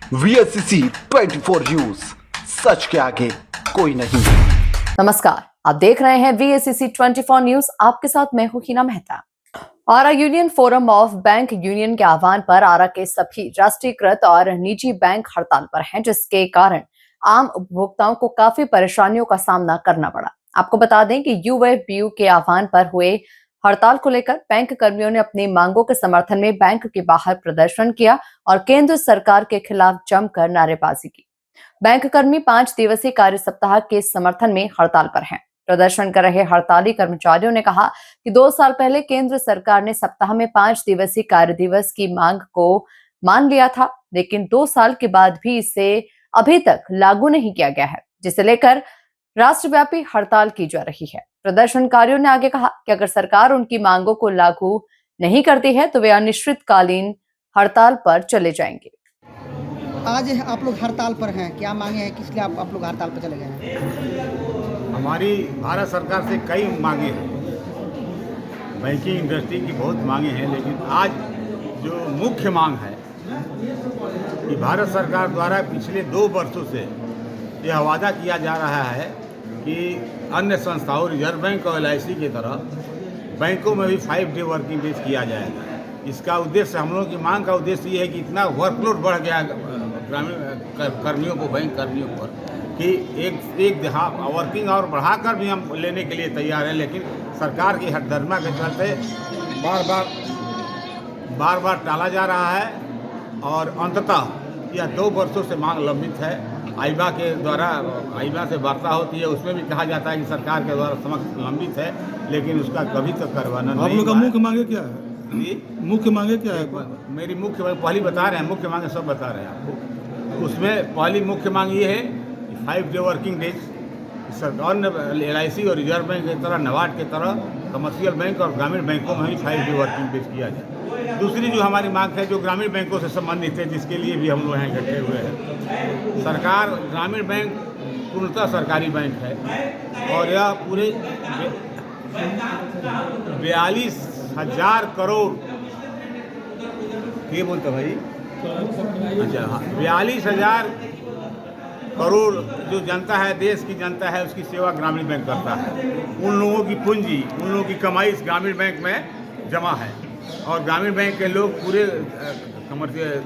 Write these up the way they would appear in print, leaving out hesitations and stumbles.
VSCC 24 news, सच के आगे कोई नहीं। नमस्कार, आप देख रहे हैं VSCC 24 न्यूज। आपके साथ मैं हूं हिना मेहता। आरा union forum of bank union के आह्वान पर आरा के सभी राष्ट्रीयकृत और निजी बैंक हड़ताल पर हैं, जिसके कारण आम उपभोक्ताओं को काफी परेशानियों का सामना करना पड़ा। आपको बता दें कि UFBU के आह्वान पर हुए हड़ताल को लेकर बैंक कर्मियों ने अपनी मांगों के समर्थन में बैंक के बाहर प्रदर्शन किया और केंद्र सरकार के खिलाफ जमकर नारेबाजी की। बैंक कर्मी 5 दिवसीय कार्य सप्ताह के समर्थन में हड़ताल पर हैं। प्रदर्शन कर रहे हड़ताली कर्मचारियों ने कहा कि 2 साल पहले केंद्र सरकार ने सप्ताह में 5 दिवसीय कार्य दिवस की मांग को मान लिया था, लेकिन 2 साल के बाद भी इसे अभी तक लागू नहीं किया गया है, जिसे लेकर राष्ट्रव्यापी हड़ताल की जा रही है। प्रदर्शनकारियों ने आगे कहा कि अगर सरकार उनकी मांगों को लागू नहीं करती है तो वे अनिश्चितकालीन हड़ताल पर चले जाएंगे। आज आप लोग हड़ताल पर हैं, क्या मांगे हैं, किस लिए आप लोग हड़ताल पर चले गए हैं? हमारी भारत सरकार से कई मांगे हैं, बैंकिंग इंडस्ट्री की बहुत मांगे हैं, लेकिन आज जो मुख्य मांग है कि भारत सरकार द्वारा पिछले 2 वर्षों से यह वादा किया जा रहा है कि अन्य संस्थाओं रिजर्व बैंक और LIC की तरह बैंकों में भी 5 डे वर्किंग डेज किया जाएगा। इसका उद्देश्य, हम लोगों की मांग का उद्देश्य ये है कि इतना वर्कलोड बढ़ गया ग्रामीण कर्मियों को, बैंक कर्मियों पर, कि एक वर्किंग आवर बढ़ाकर भी हम लेने के लिए तैयार हैं, लेकिन सरकार की हठधर्मा के चलते बार बार टाला जा रहा है और अंततः यह 2 वर्षों से मांग लंबित है। आइबा से वार्ता होती है, उसमें भी कहा जाता है कि सरकार के द्वारा समक्ष लंबित है, लेकिन उसका कभी तक करवाना नहीं। आप लोग का मुख्य मांगे क्या है? मुख्य मांगे क्या है? मेरी मुख्य मांग पहली बता रहे हैं, मुख्य मांगे सब बता रहे हैं आपको। उसमें पहली मुख्य मांग ये है कि 5 डे वर्किंग डेज सरकार ने LIC और रिजर्व बैंक की तरह, नबार्ड की तरह कमर्शियल बैंक और ग्रामीण बैंकों में भी 5 डे वर्किंग डेज किया जाए। दूसरी जो हमारी मांग है, जो ग्रामीण बैंकों से संबंधित है, जिसके लिए भी हम लोग यहाँ इकट्ठे हुए हैं। सरकार, ग्रामीण बैंक पूर्णतः सरकारी बैंक है और यह पूरे 42,000 करोड़, ये बोलते भाई, अच्छा हाँ, 42,000 करोड़ जो जनता है, देश की जनता है, उसकी सेवा ग्रामीण बैंक करता है। उन लोगों की पूंजी, उन लोगों की कमाई इस ग्रामीण बैंक में जमा है और ग्रामीण बैंक के लोग पूरे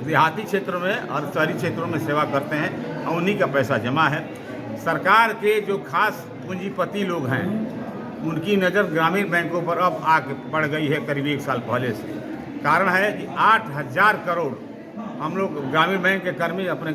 देहाती क्षेत्रों में और शहरी क्षेत्रों में सेवा करते हैं और उन्हीं का पैसा जमा है। सरकार के जो खास पूंजीपति लोग हैं, उनकी नज़र ग्रामीण बैंकों पर अब आके पड़ गई है करीब 1 साल पहले से। कारण है कि 8,000 करोड़ हम लोग ग्रामीण बैंक के कर्मी अपने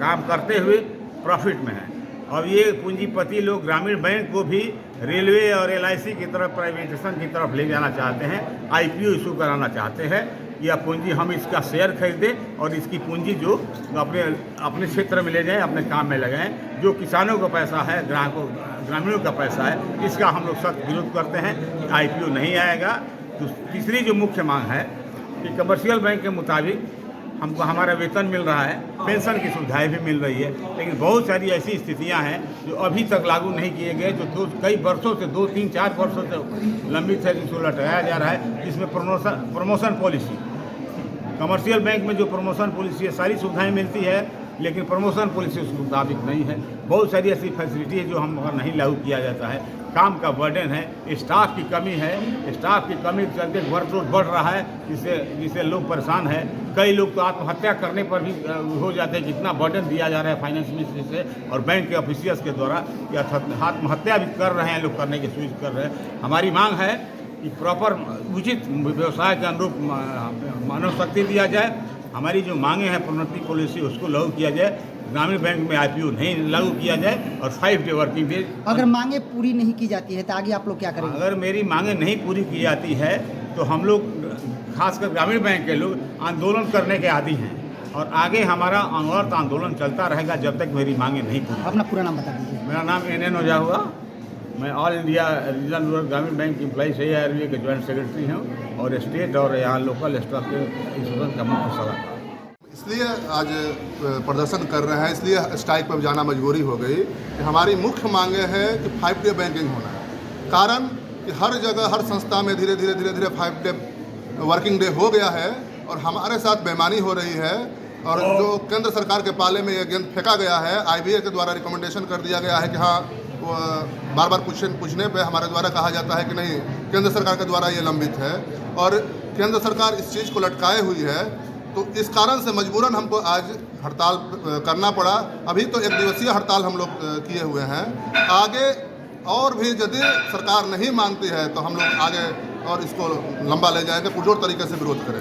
काम करते हुए प्रॉफिट में हैं और ये पूंजीपति लोग ग्रामीण बैंक को भी रेलवे और LIC की तरफ, प्राइवेटाइजेशन की तरफ ले जाना चाहते हैं, IPO इशू कराना चाहते हैं। यह पूंजी, हम इसका शेयर खरीदें और इसकी पूंजी जो अपने क्षेत्र में ले जाएं, अपने काम में लगाएं। जो किसानों का पैसा है, ग्रामीणों का पैसा है, इसका हम लोग सख्त विरोध करते हैं। IPO नहीं आएगा। तो तीसरी जो मुख्य मांग है कि कमर्शियल बैंक के मुताबिक हमको हमारा वेतन मिल रहा है, पेंशन की सुविधाएं भी मिल रही है, लेकिन बहुत सारी ऐसी स्थितियां हैं जो अभी तक लागू नहीं किए गए, जो कई वर्षों से, 2, 3, 4 वर्षों से लंबित है, जिसको लटकाया जा रहा है। जिसमें प्रमोशन पॉलिसी, कमर्शियल बैंक में जो प्रमोशन पॉलिसी है, सारी सुविधाएं मिलती है, लेकिन प्रमोशन पॉलिसी उसके मुताबिक नहीं है। बहुत सारी ऐसी फैसिलिटी है जो हम अगर नहीं लागू किया जाता है। काम का बर्डन है, स्टाफ की कमी है, स्टाफ की कमी के चलते वर्कलोड बढ़ रहा है, जिससे लोग परेशान हैं। कई लोग तो आत्महत्या करने पर भी हो जाते हैं, कितना बर्डन दिया जा रहा है फाइनेंस मिनिस्ट्री से और बैंक के ऑफिसियल्स के द्वारा, या आत्महत्या भी कर रहे हैं लोग, करने की कोशिश कर रहे हैं। हमारी मांग है कि प्रॉपर उचित व्यवसाय के अनुरूप मानव शक्ति दिया जाए। हमारी जो मांगे हैं, प्रोन्नति पॉलिसी, उसको लागू किया जाए। ग्रामीण बैंक में IPO नहीं लागू किया जाए और 5 डे वर्किंग डेज। अगर मांगे पूरी नहीं की जाती है तो आगे आप लोग क्या करेंगे? अगर मेरी मांगे नहीं पूरी की जाती है तो हम लोग, खासकर ग्रामीण बैंक के लोग, आंदोलन करने के आदी हैं और आगे हमारा अनवरत आंदोलन चलता रहेगा जब तक मेरी मांगे नहीं पूरी। अपना पूरा नाम बता दीजिए। मेरा नाम NN ओझा हुआ। मैं ऑल इंडिया रीजनल रूरल ग्रामीण बैंक एम्प्लॉइज AIRBA के ज्वाइंट सेक्रेटरी हूँ और स्टेट और यहाँ लोकल स्टाफ के इंश्योरेंस का मुख्य सलाहकार। इसलिए आज प्रदर्शन कर रहे हैं, इसलिए स्ट्राइक पर जाना मजबूरी हो गई कि हमारी मुख्य मांगे है कि 5 डे बैंकिंग होना है। कारण कि हर जगह, हर संस्था में धीरे धीरे 5 डे वर्किंग डे हो गया है और हमारे साथ बेईमानी हो रही है और जो केंद्र सरकार के पाले में ये गेंद फेंका गया है, IBA के द्वारा रिकमेंडेशन कर दिया गया है कि हाँ, बार बार पूछने पे हमारे द्वारा कहा जाता है कि नहीं, केंद्र सरकार के द्वारा ये लंबित है और केंद्र सरकार इस चीज़ को लटकाए हुई है। तो इस कारण से मजबूरन हमको आज हड़ताल करना पड़ा। अभी तो 1 दिवसीय हड़ताल हम लोग किए हुए हैं। आगे और भी यदि सरकार नहीं मानती है तो हम लोग आगे और इसको लंबा ले जाएंगे, पुरजोर तरीके से विरोध करेंगे।